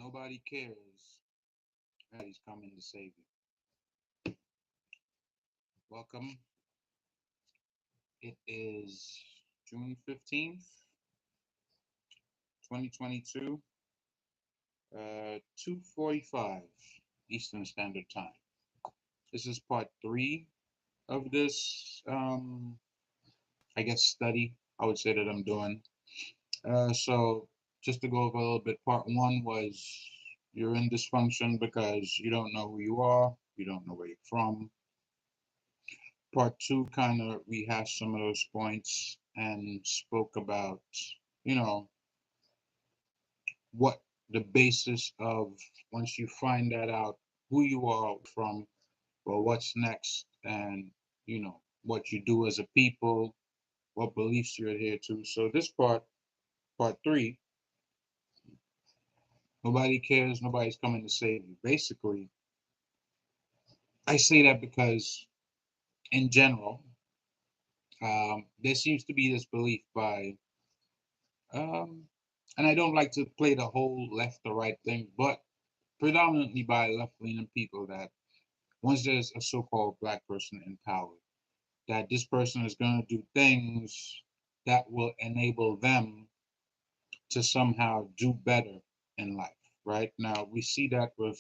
Nobody cares. Nobody's coming to save you. Welcome. It is June 15th, 2022, 2:45 Eastern Standard Time. This is part three of this, I guess, study I would say that I'm doing. So just to go over a little bit, part one was you're in dysfunction because you don't know who you are, you don't know where you're from. Part two kind of rehashed some of those points and spoke about, you know, what the basis of once you find that out, who you are from, well, what's next, and, what you do as a people, what beliefs you adhere to. So this part three, nobody cares, nobody's coming to save you. Basically, I say that because in general, there seems to be this belief by, um, and I don't like to play the whole left or right thing, but predominantly by left-leaning people that once there's a so-called black person in power, that this person is going to do things that will enable them to somehow do better in life, right? Now, we see that with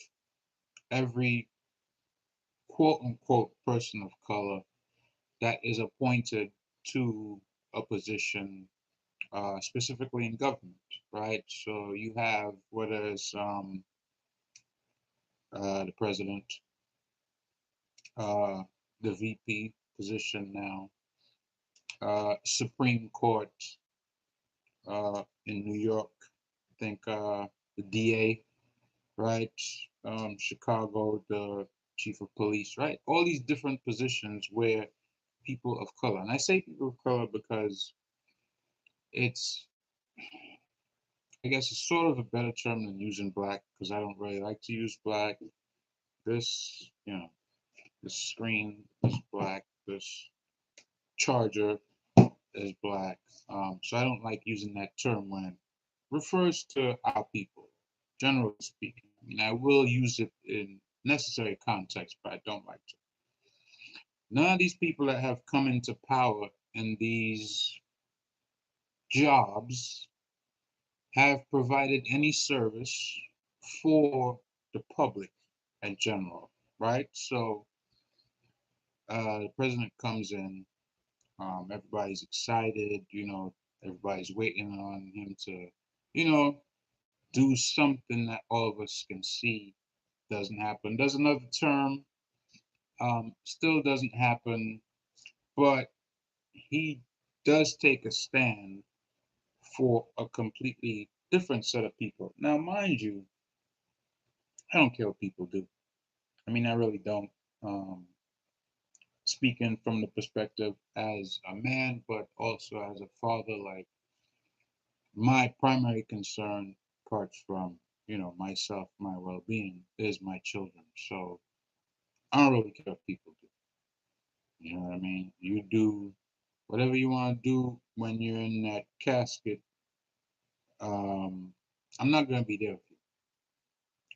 every quote unquote person of color that is appointed to a position, specifically in government, right? So you have whether it's the president, uh, the VP position now, Supreme Court in New York, I think the DA, right? Chicago, the chief of police, right? All these different positions where people of color, and I say people of color because it's, I guess it's sort of a better term than using black because I don't really like to use black. This, this screen is black. This charger is black. So I don't like using that term when it refers to our people, generally speaking. I mean, I will use it in necessary context, but I don't like to. None of these people that have come into power in these jobs have provided any service for the public in general, right? So the president comes in, everybody's excited, everybody's waiting on him to, you know, do something that all of us can see doesn't happen. Does another term, still doesn't happen, but he does take a stand for a completely different set of people. Now, mind you, I don't care what people do. I mean, I really don't. Um, Speaking from the perspective as a man, but also as a father, like my primary concern, apart from myself, my well-being, is my children. So I don't really care what people do. You know what I mean? You do whatever you want to do when you're in that casket. Um, I'm not going to be there for you.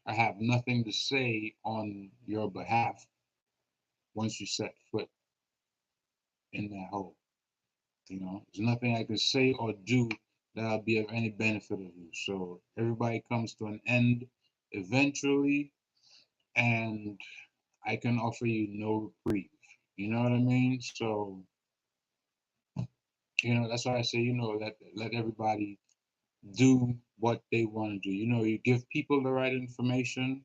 I have nothing to say on your behalf once you set foot in that hole. There's nothing I can say or do that'll be of any benefit of you. So everybody comes to an end eventually, and I can offer you no reprieve. You know what I mean? So, that's why I say, let everybody do what they want to do. You give people the right information,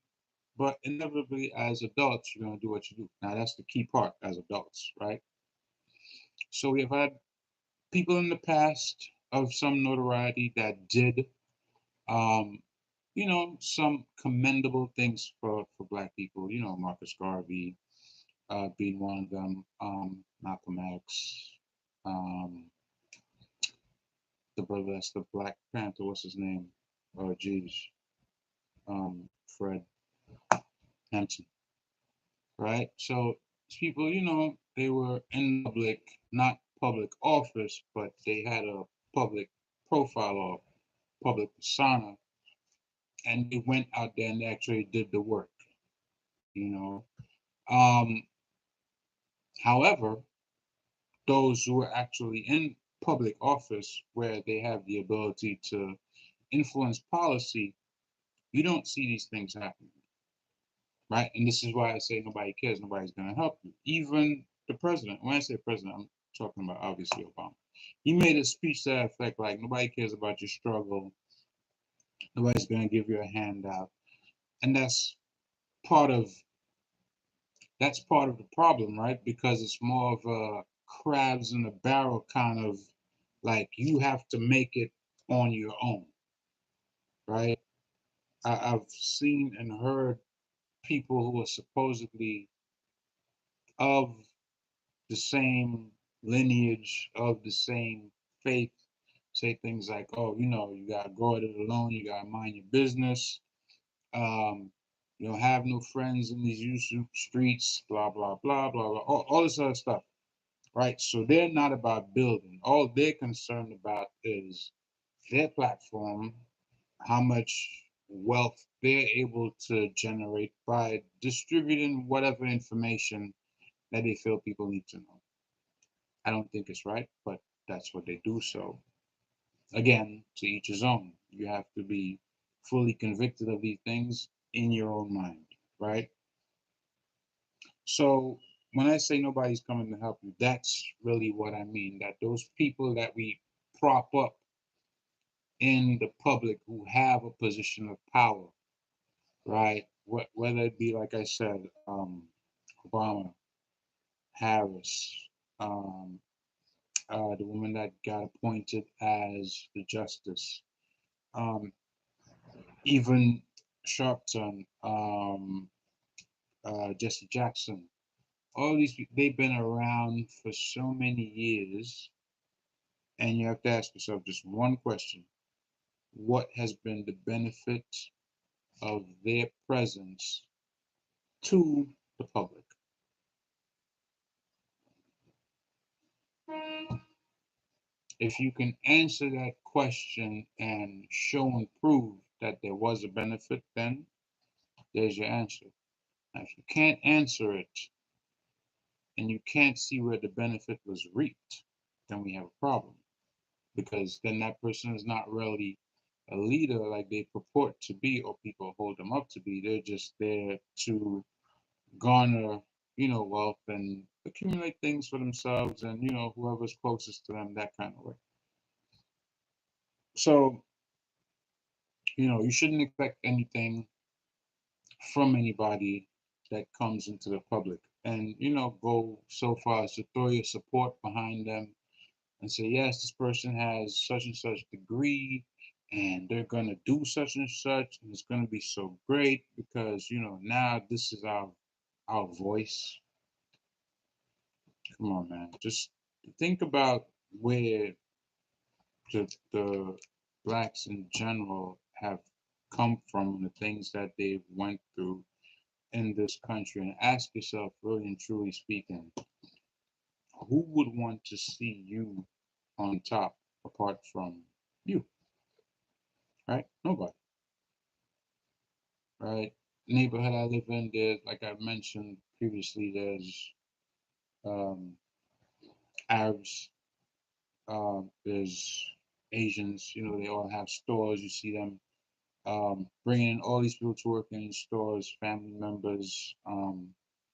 but inevitably as adults, you're going to do what you do. Now, that's the key part as adults, right? So we have had people in the past of some notoriety that did, um, some commendable things for Black people. Marcus Garvey being one of them, Malcolm X, um, the brother that's the Black Panther, what's his name? Oh, geez, Fred Hampton, right? So these people, they were in public, not public office, but they had a public profile or public persona, and they went out there and they actually did the work, you know. Um, However, those who are actually in public office where they have the ability to influence policy, you don't see these things happening, right? And this is why I say nobody cares, nobody's going to help you. Even the president, when I say president, I'm talking about obviously Obama. He made a speech to that effect like, nobody cares about your struggle, nobody's going to give you a handout. And part of that's part of the problem, right? Because it's more of a crabs in the barrel kind of like you have to make it on your own, right? I've seen and heard people who are supposedly of the same lineage, of the same faith, say things like, oh, you gotta go at it alone, you gotta mind your business, um, you don't have no friends in these YouTube streets, blah, blah, blah, blah, blah, all this other stuff, right? So they're not about building. All they're concerned about is their platform, how much wealth they're able to generate by distributing whatever information that they feel people need to know. I don't think it's right, but that's what they do. So again, to each his own. You have to be fully convicted of these things in your own mind, right? So when I say nobody's coming to help you, that's really what I mean. That those people that we prop up in the public who have a position of power, right? Whether it be, like I said, Obama, Harris, um, the woman that got appointed as the justice, um, even Sharpton, Jesse Jackson. All these people, they've been around for so many years, and you have to ask yourself just one question: what has been the benefit of their presence to the public? If you can answer that question and show and prove that there was a benefit, then there's your answer. Now, if you can't answer it and you can't see where the benefit was reaped, then we have a problem. Because then that person is not really a leader like they purport to be or people hold them up to be. They're just there to garner, wealth and accumulate things for themselves and, whoever's closest to them, that kind of way. So, you shouldn't expect anything from anybody that comes into the public. And, go so far as to throw your support behind them and say, yes, this person has such and such degree and they're going to do such and such and it's going to be so great because, now this is our voice. Come on, man. Just think about where the blacks in general have come from and the things that they've went through in this country and ask yourself, really and truly speaking, who would want to see you on top apart from you, right? Nobody, right? Neighborhood I live in, there, like I mentioned previously, there's um, Arabs, there's Asians, they all have stores. You see them bringing in all these people to work in stores, family members,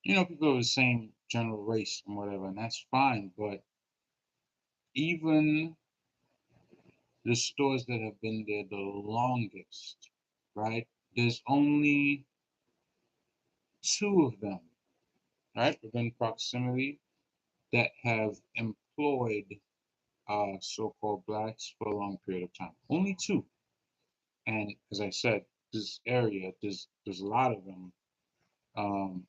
people of the same general race and whatever, and that's fine. But even the stores that have been there the longest, right? There's only two of them, right, within proximity that have employed so-called blacks for a long period of time. Only two. And as I said, this area, there's a lot of them. Um,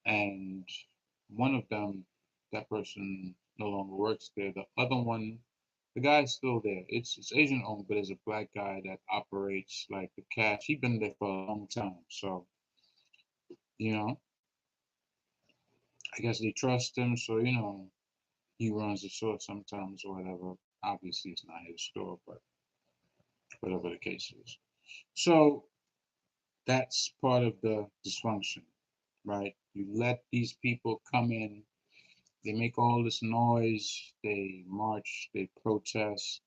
and one of them, that person no longer works there. The other one, the guy's still there. It's Asian owned, but it's a black guy that operates like the cash. He's been there for a long time. So, you know, I guess they trust him. So, he runs the store sometimes or whatever. Obviously, it's not his store, but whatever the case is. So, That's part of the dysfunction, right? You let these people come in, they make all this noise, they march, they protest,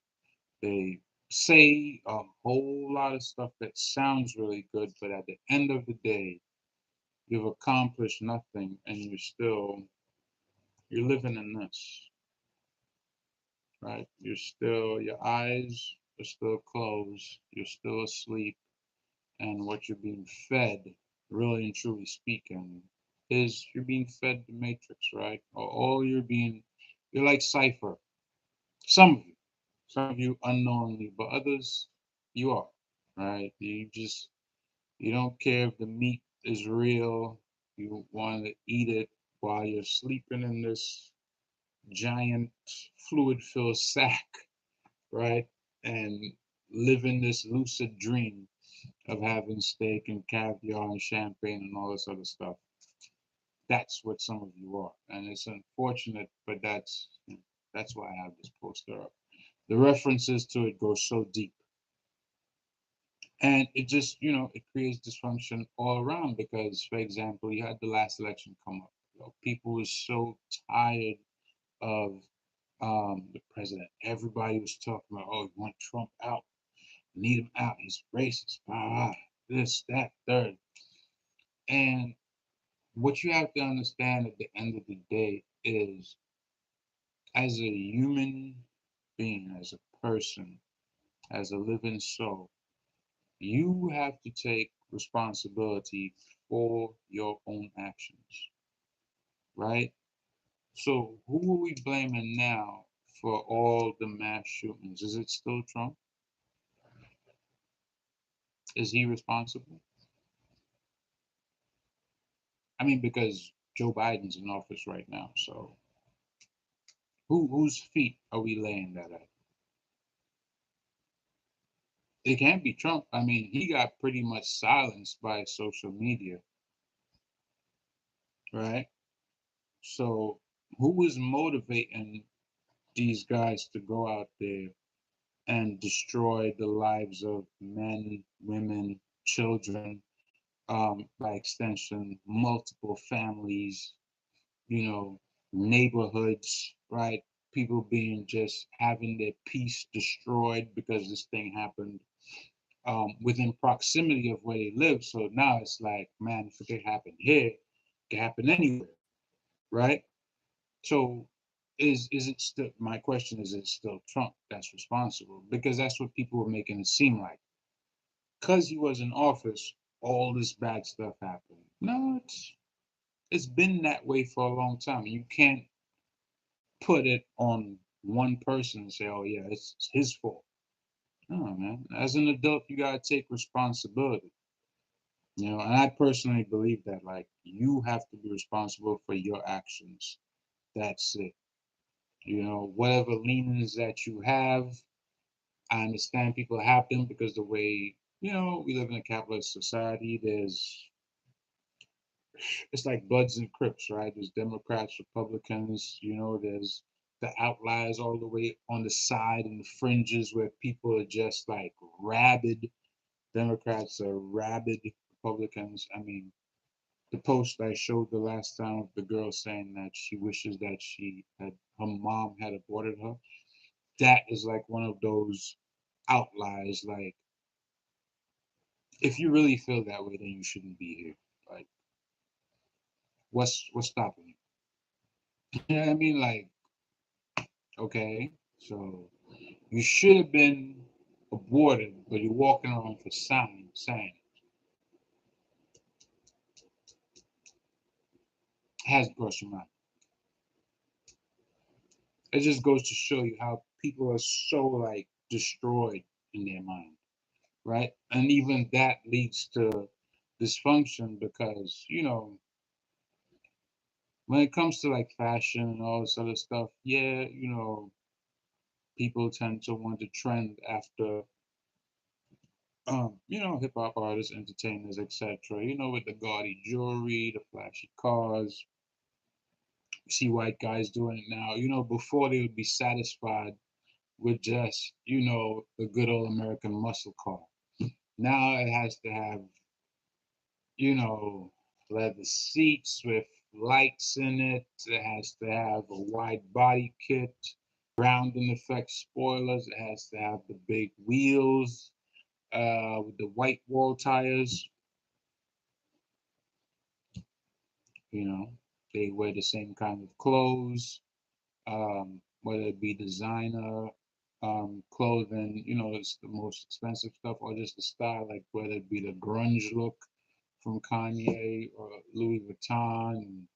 they say a whole lot of stuff that sounds really good, but at the end of the day, you've accomplished nothing and you're living in this, right? Your eyes are still closed, you're still asleep, and what you're being fed, really and truly speaking, is you're being fed the matrix, right? Or all you're like Cypher. Some of you unknowingly, but others, you are, right? You don't care if the meat is real. You want to eat it while you're sleeping in this giant fluid-filled sack, right? And living this lucid dream of having steak and caviar and champagne and all this other stuff. That's what some of you are, and it's unfortunate, but that's why I have this poster up. The references to it go so deep, and it just it creates dysfunction all around because, for example, you had the last election come up. People were so tired of the president. Everybody was talking about, oh, you want Trump out, need him out. He's racist, this, that, third. And what you have to understand at the end of the day is, as a human being, as a person, as a living soul, you have to take responsibility for your own actions, right? So who are we blaming now for all the mass shootings? Is it still Trump? Is he responsible? I mean, because Joe Biden's in office right now, so whose feet are we laying that at? It can't be Trump. I mean, he got pretty much silenced by social media, right? So who is motivating these guys to go out there and destroy the lives of men, women, children, by extension, multiple families, you know, neighborhoods, right? People being just having their peace destroyed because this thing happened within proximity of where they live. So now it's like, man, if it could happen here, it could happen anywhere, right? So is it still, my question is it still Trump that's responsible? Because that's what people were making it seem like. Because he was in office, all this bad stuff happened. No, it's been that way for a long time. You can't put it on one person and say, oh yeah, it's his fault. No, man. As an adult, you gotta take responsibility. And I personally believe that, like, you have to be responsible for your actions. That's it. Whatever leanings that you have, I understand people have them because the way, we live in a capitalist society, it's like Bloods and Crips, right? There's Democrats, Republicans, there's the outliers all the way on the side and the fringes where people are just like rabid. Democrats are rabid Republicans. I mean, the post I showed the last time of the girl saying that she wishes that her mom had aborted her. That is like one of those outliers. Like, if you really feel that way, then you shouldn't be here. Like, what's stopping you? You know what I mean? Like, okay, so you should have been aborted, but you're walking around for saying it hasn't crossed your mind. It just goes to show you how people are so like destroyed in their mind, right? And even that leads to dysfunction because, when it comes to like fashion and all this other stuff, yeah, people tend to want to trend after hip hop artists, entertainers, etc. With the gaudy jewelry, the flashy cars. You see white guys doing it now. Before they would be satisfied with just, the good old American muscle car. Now it has to have you know, leather seats with lights in it. It has to have a wide body kit, grounding effect spoilers. It has to have the big wheels with the white wall tires. You know, they wear the same kind of clothes, whether it be designer clothing, you know, it's the most expensive stuff, or just the style, like whether it be the grunge look from Kanye or Louis Vuitton, and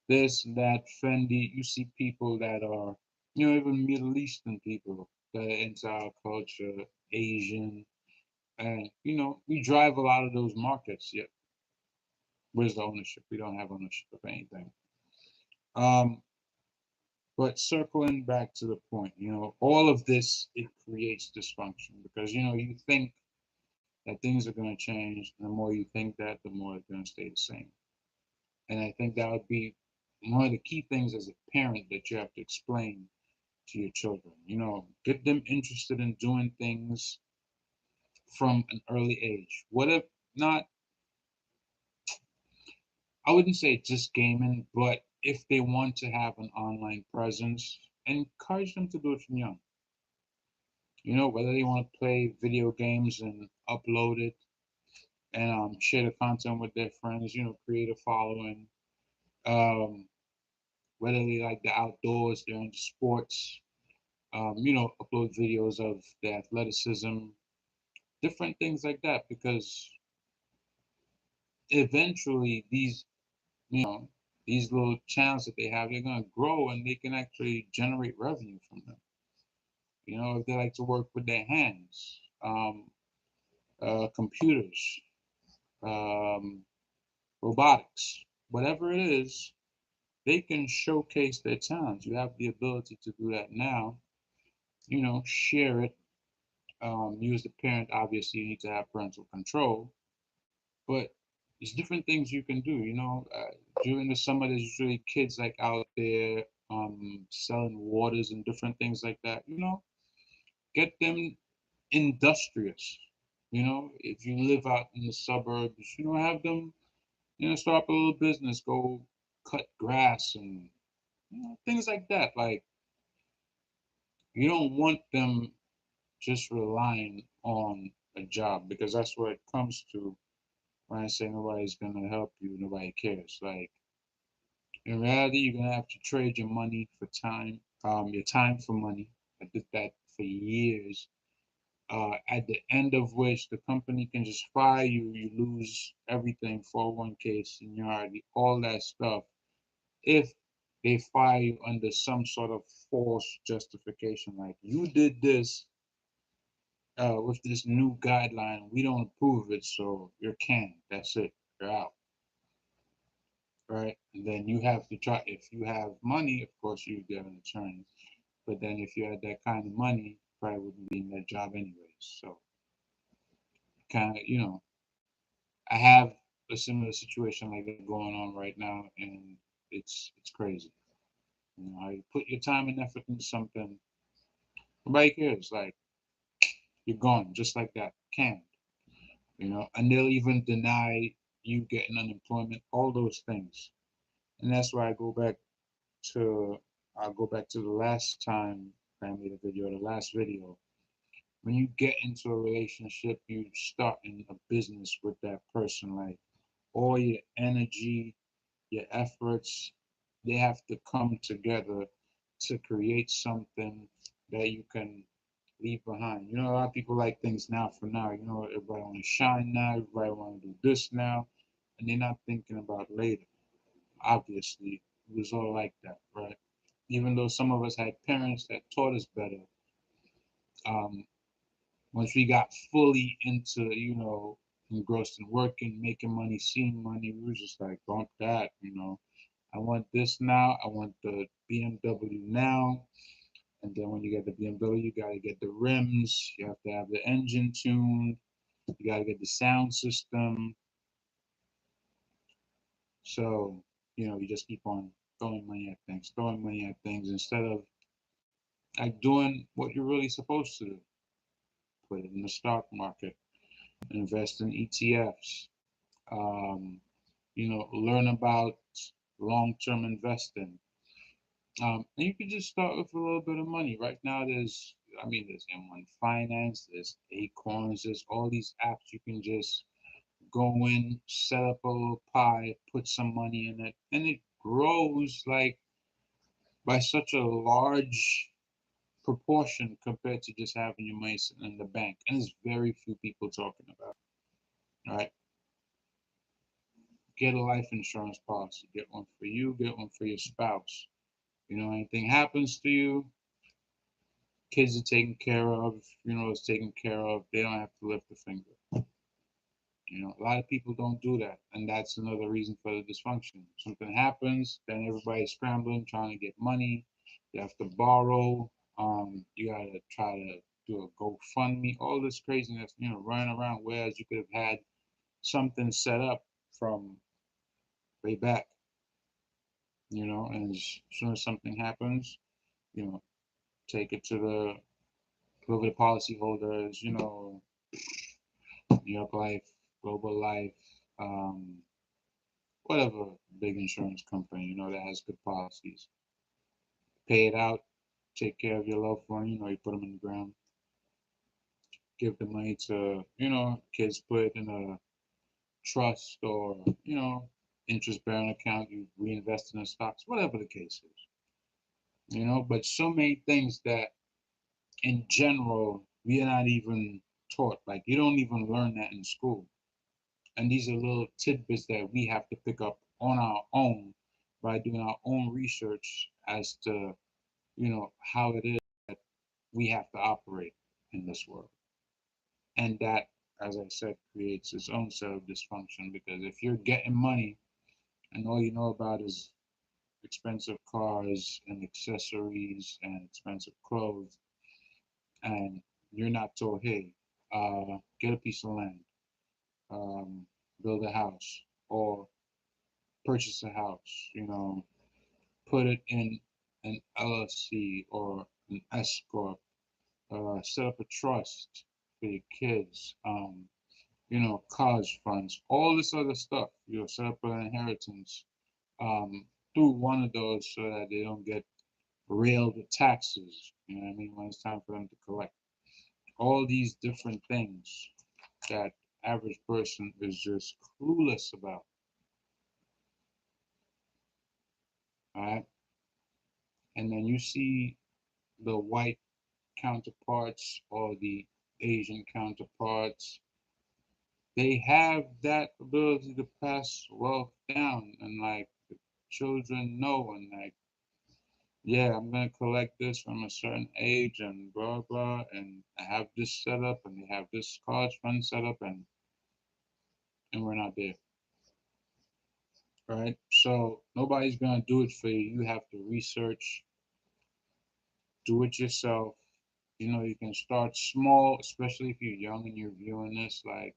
this and that, Fendi. You see people that are, you know, even Middle Eastern people that are into our culture, Asian, and you know, we drive a lot of those markets. Yet, where's the ownership? We don't have ownership of anything. Um, but circling back to the point, you know, all of this, it creates dysfunction because, you know, you think that things are going to change. And the more you think that, the more it's going to stay the same. And I think that would be one of the key things as a parent that you have to explain to your children. You know, get them interested in doing things from an early age. What if not, I wouldn't say just gaming, but if they want to have an online presence, encourage them to do it from young. You know, whether they want to play video games and upload it and share the content with their friends, you know, create a following. Um, whether they like the outdoors, they're into sports, you know, upload videos of their athleticism, different things like that, because eventually these, you know, these little channels that they have, they're going to grow and they can actually generate revenue from them. You know, if they like to work with their hands, computers, um, robotics, whatever it is, they can showcase their talents. You have the ability to do that now. You know, share it. You as the parent, obviously, you need to have parental control, but there's different things you can do. You know, during the summer, there's usually kids like out there selling waters and different things like that. You know, get them industrious. You know, if you live out in the suburbs, you know, have them, you know, start up a little business, go cut grass and, you know, things like that. Like, you don't want them just relying on a job, because that's what it comes to when I say nobody's gonna help you, nobody cares. Like, in reality, you're gonna have to trade your money for time, your time for money. I did that for years. At the end of which the company can just fire you, you lose everything, 401k, seniority, all that stuff, if they fire you under some sort of false justification, like you did this with this new guideline, we don't approve it, so you're canned. That's it. You're out, right? And then you have to try. If you have money, of course, you get an attorney. But then if you had that kind of money, you probably wouldn't be in that job anyways. So kind of, you know, I have a similar situation like that going on right now, and it's crazy. You know, you put your time and effort into something, nobody cares. Like, you're gone just like that, canned. You know, and they'll even deny you getting unemployment, all those things. And that's why to I go back to the last time I made a video, the last video. When you get into a relationship, you start in a business with that person. Like, all your energy, your efforts, they have to come together to create something that you can leave behind. You know, a lot of people like things now for now. You know, everybody want to shine now, everybody want to do this now, and they're not thinking about later. Obviously, it was all like that, right? Even though some of us had parents that taught us better, um, once we got fully into, you know, engrossed in working, making money, seeing money, we were just like, bump that, you know. I want this now. I want the BMW now. And then when you get the BMW, you got to get the rims. You have to have the engine tuned. You got to get the sound system. So, you know, you just keep on throwing money at things instead of like doing what you're really supposed to do. Put it in the stock market, invest in ETFs, Um, learn about long-term investing. And you can just start with a little bit of money. Right now, there's M1 Finance, there's Acorns, there's all these apps you can just go in, set up a little pie, put some money in it, and it grows like by such a large proportion compared to just having your money sitting in the bank. And there's very few people talking about it, right? Get a life insurance policy. Get one for you, get one for your spouse. Anything happens to you, kids are taken care of, it's taken care of. They don't have to lift a finger. A lot of people don't do that, and that's another reason for the dysfunction. Something happens, then everybody's scrambling, trying to get money. You have to borrow. You gotta try to do a GoFundMe, all this craziness, running around. Whereas you could have had something set up from way back, and as soon as something happens, you know, take it to whoever the policy holder is, New York Life, Global Life, um, whatever big insurance company, that has good policies. Pay it out, take care of your loved one, you put them in the ground, give the money to, kids put it in a trust or, interest bearing account, you reinvest in the stocks, whatever the case is, but so many things that in general, we are not even taught. Like, you don't even learn that in school. And these are little tidbits that we have to pick up on our own by doing our own research as to, how it is that we have to operate in this world. And that, as I said, creates its own set of dysfunction because if you're getting money and all you know about is expensive cars and accessories and expensive clothes, and you're not told, hey, get a piece of land, um, build a house, or purchase a house, put it in an LLC or an S corp, set up a trust for your kids, college funds, all this other stuff. Set up an inheritance um, through one of those so that they don't get railed with taxes. You know what I mean? When it's time for them to collect. All these different things that average person is just clueless about. All right. And then you see the white counterparts or the Asian counterparts, they have that ability to pass wealth down, and like the children know, and like, yeah, I'm gonna collect this from a certain age and blah blah, and I have this set up, and they have this college fund set up, and we're not there, right? So nobody's gonna do it for you. You have to research, do it yourself. You can start small, especially if you're young and you're viewing this. Like,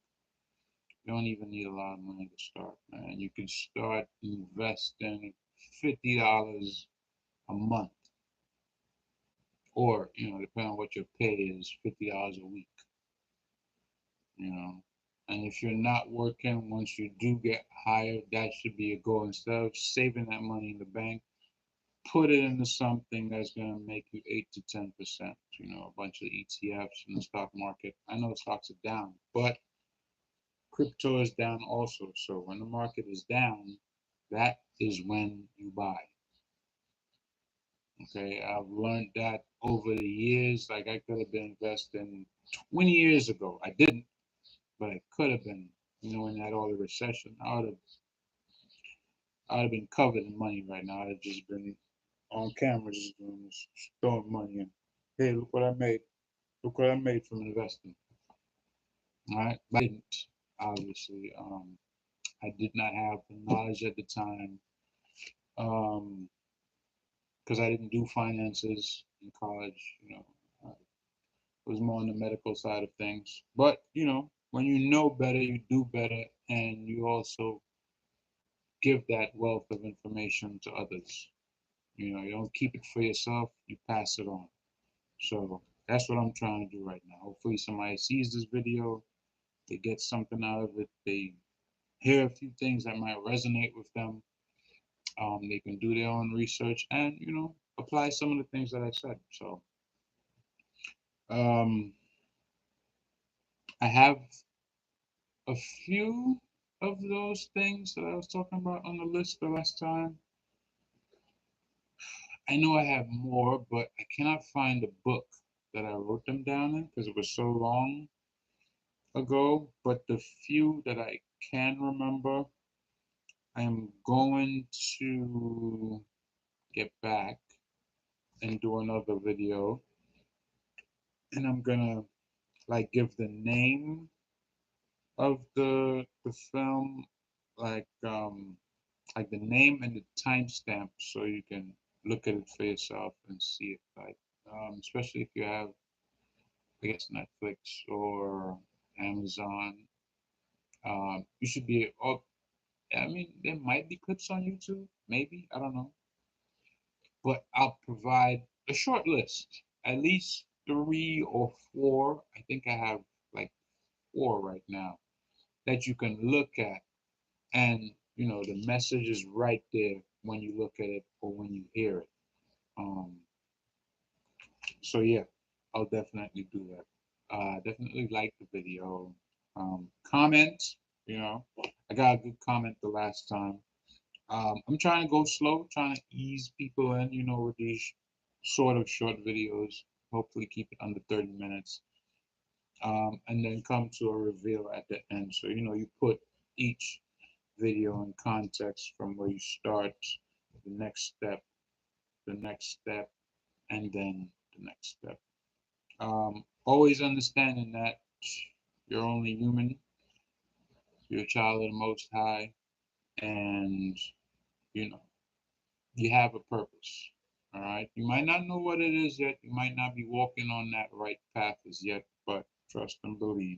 you don't even need a lot of money to start, man. You can start investing $50 a month, or depending on what your pay is, $50 a week. You know, and if you're not working, once you do get hired, that should be a goal. Instead of saving that money in the bank, put it into something that's going to make you 8 to 10%. A bunch of ETFs in the stock market. I know stocks are down, but crypto is down also. So when the market is down, that is when you buy. Okay, I've learned that over the years. Like, I could have been investing 20 years ago. I didn't, but I could have been. In that all the recession, I would have been covered in money right now. I'd have just been on camera just doing this, throwing money in. Hey, look what I made. Look what I made from investing. All right, but I didn't, obviously. I did not have the knowledge at the time. Um, because I didn't do finances in college. I was more on the medical side of things. But when you know better, you do better, and you also give that wealth of information to others. You don't keep it for yourself; you pass it on. So that's what I'm trying to do right now. Hopefully, somebody sees this video, they get something out of it, they hear a few things that might resonate with them. They can do their own research and, apply some of the things that I said. So um, I have a few of those things that I was talking about on the list the last time. I know I have more, but I cannot find the book that I wrote them down in because it was so long ago. But the few that I can remember, I am going to get back and do another video, and I'm gonna like give the name of the film, like the name and the timestamp, so you can look at it for yourself and see it. Like, especially if you have, I guess, Netflix or Amazon, you should be. Oh, I mean, there might be clips on YouTube, maybe, I don't know, but I'll provide a short list, at least 3 or 4. I think I have like 4 right now that you can look at, and the message is right there when you look at it or when you hear it. Um, so yeah, I'll definitely do that. Definitely like the video. Comment, I got a good comment the last time. I'm trying to go slow, trying to ease people in, with these sort of short videos. Hopefully keep it under 30 minutes. And then come to a reveal at the end. So, you put each video in context from where you start, the next step, the next step, and then the next step. Always understanding that you're only human, you're a child of the Most High, and you know you have a purpose. All right. You might not know what it is yet. You might not be walking on that right path as yet, but trust and believe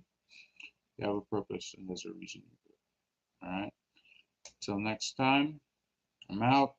you have a purpose and there's a reason you do it. All right. Till next time, I'm out.